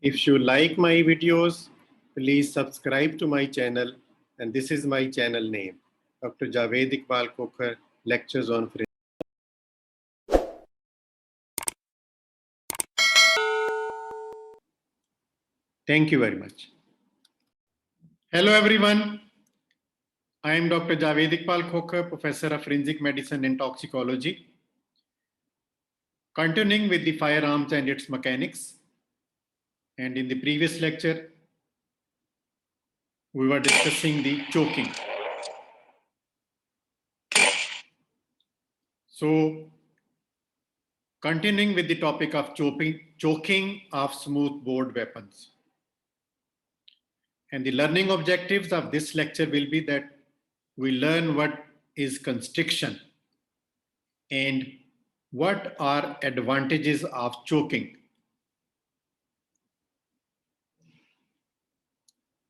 If you like my videos, please subscribe to my channel, and this is my channel name, Dr. Javed Iqbal Khokhar, Lectures on Fringe. Thank you very much. Hello everyone, I am Dr. Javed Iqbal Khokhar, Professor of Forensic Medicine and Toxicology. Continuing with the firearms and its mechanics, and in the previous lecture, we were discussing the choking. So, continuing with the topic of choking of smoothbore weapons. And the learning objectives of this lecture will be that we learn what is constriction and what are advantages of choking.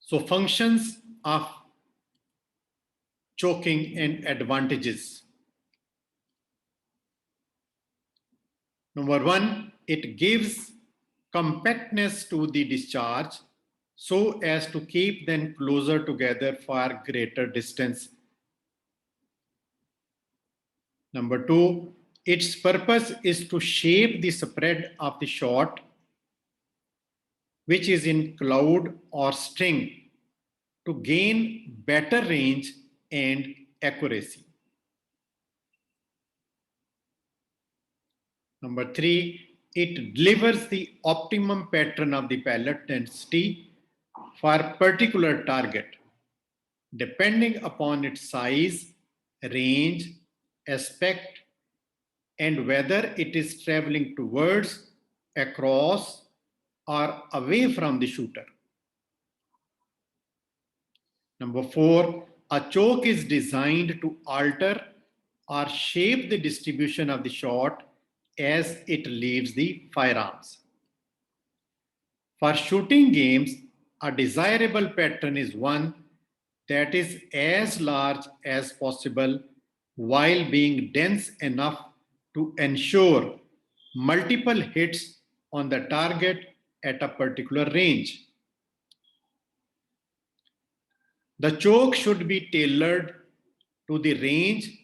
So functions of choking and advantages. Number one, it gives compactness to the discharge so as to keep them closer together for greater distance. Number two, its purpose is to shape the spread of the shot, which is in cloud or string, to gain better range and accuracy. Number three, it delivers the optimum pattern of the pellet density for a particular target, depending upon its size, range, aspect, and whether it is traveling towards, across, or away from the shooter. Number four, a choke is designed to alter or shape the distribution of the shot as it leaves the firearms. For shooting games, a desirable pattern is one that is as large as possible while being dense enough to ensure multiple hits on the target at a particular range. The choke should be tailored to the range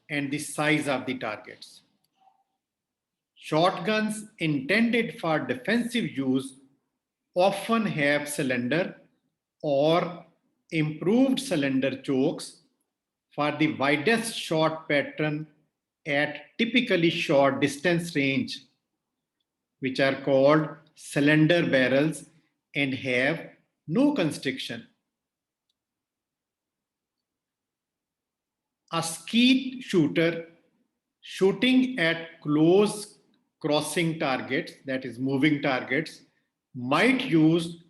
and the size of the targets. Shotguns intended for defensive use often have cylinder or improved cylinder chokes for the widest shot pattern at typically short distance range, which are called cylinder barrels and have no constriction. A skeet shooter shooting at close crossing targets, that is moving targets, might use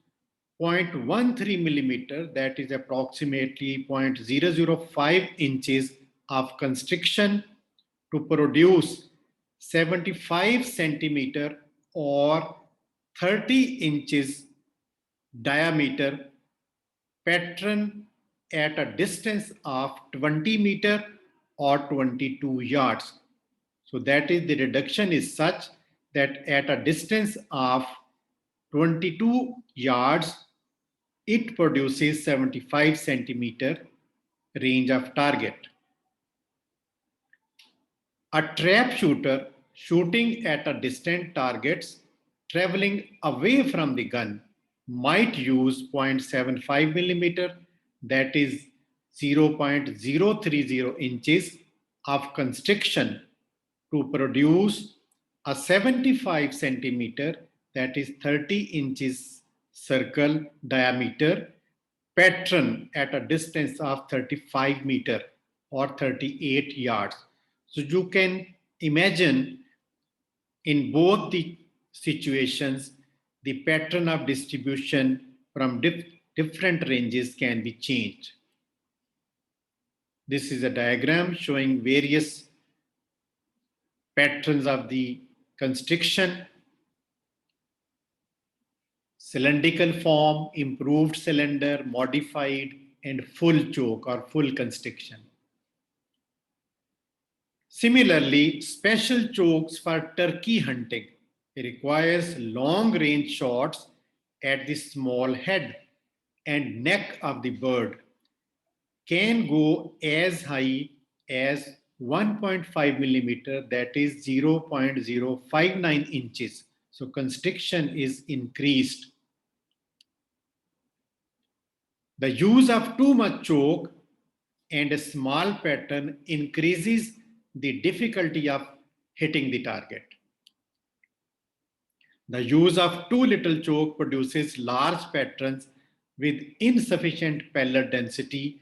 0.13 millimeter, that is approximately 0.005 inches of constriction to produce 75 centimeter or 30 inches diameter pattern at a distance of 20 meter or 22 yards. So that is, the reduction is such that at a distance of 22 yards, it produces 75 centimeter range of target. A trap shooter shooting at a distant targets traveling away from the gun might use 0.75 millimeter, that is 0.030 inches of constriction to produce a 75 centimeter, that is 30 inches circle diameter pattern at a distance of 35 meter or 38 yards. So you can imagine in both the situations, the pattern of distribution from different ranges can be changed. This is a diagram showing various patterns of the constriction: cylindrical form, improved cylinder, modified, and full choke or full constriction. Similarly, special chokes for turkey hunting requires long range shots at the small head and neck of the bird can go as high as 1.5 millimeter, that is 0.059 inches. So constriction is increased. The use of too much choke and a small pattern increases the difficulty of hitting the target. The use of too little choke produces large patterns with insufficient pellet density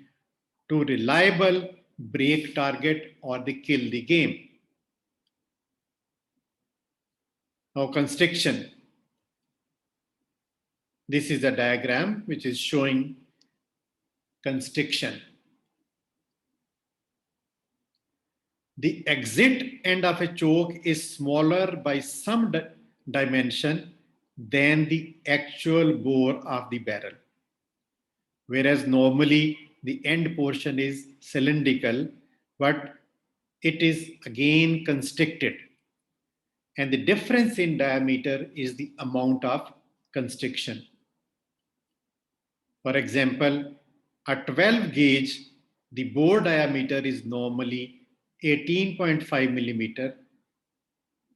to reliable break target or kill the game. Now constriction. This is a diagram which is showing constriction. The exit end of a choke is smaller by some dimension than the actual bore of the barrel. Whereas normally the end portion is cylindrical, but it is again constricted. And the difference in diameter is the amount of constriction. For example, a 12 gauge, the bore diameter is normally 18.5 millimeter,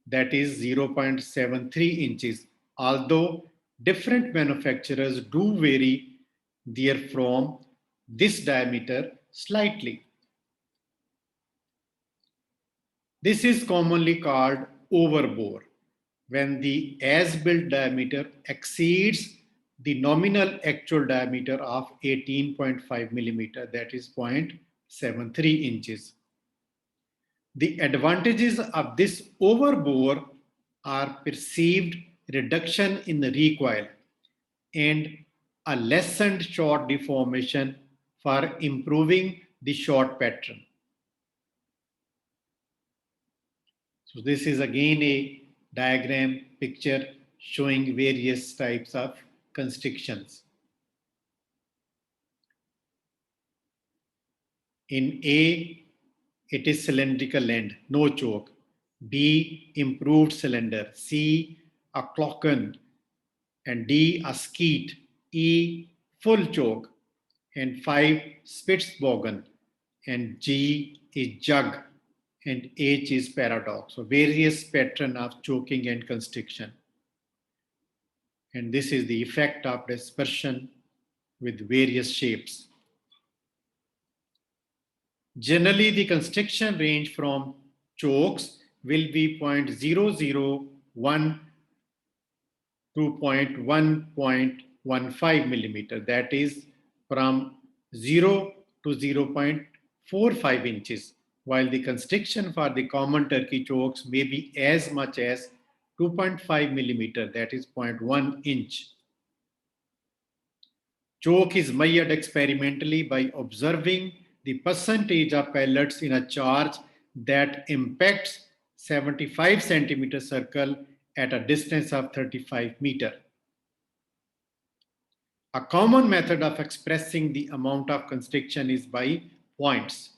that is 0.73 inches, although different manufacturers do vary therefrom this diameter slightly. This is commonly called overbore when the as-built diameter exceeds the nominal actual diameter of 18.5 millimeter, that is 0.73 inches. The advantages of this overbore are perceived reduction in the recoil and a lessened shot deformation for improving the shot pattern. So this is again a diagram picture showing various types of constrictions. In A, it is cylindrical end, no choke. B, improved cylinder. C, a clocken. And D, a skeet. E, full choke. And 5, Spitzbogen. And G is jug. And H is paradox. So various pattern of choking and constriction. And this is the effect of dispersion with various shapes. Generally, the constriction range from chokes will be 0.001 to 1.15 millimeter. That is from 0 to 0.45 inches, while the constriction for the common turkey chokes may be as much as 2.5 millimeter, that is 0.1 inch. Choke is measured experimentally by observing the percentage of pellets in a charge that impacts 75 centimeter circle at a distance of 35 meter. A common method of expressing the amount of constriction is by points.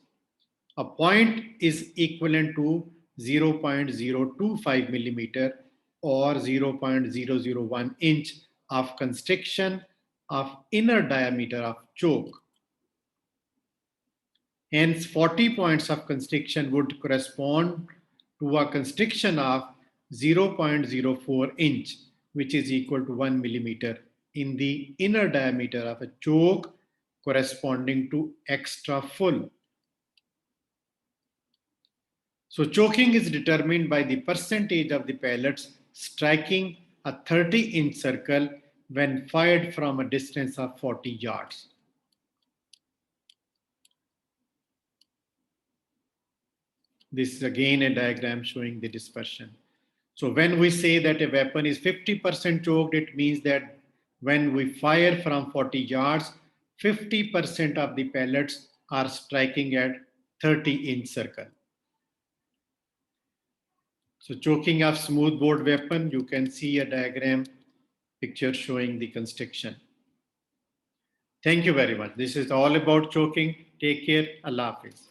A point is equivalent to 0.025 millimeter or 0.001 inch of constriction of inner diameter of choke. Hence, 40 points of constriction would correspond to a constriction of 0.04 inch, which is equal to 1 millimeter in the inner diameter of a choke corresponding to extra full. So choking is determined by the percentage of the pellets striking a 30-inch circle when fired from a distance of 40 yards. This is again a diagram showing the dispersion. So when we say that a weapon is 50% choked, it means that when we fire from 40 yards, 50% of the pellets are striking at 30-inch circle. So choking of smoothbore weapon, you can see a diagram picture showing the constriction. Thank you very much. This is all about choking. Take care. Allah Hafiz.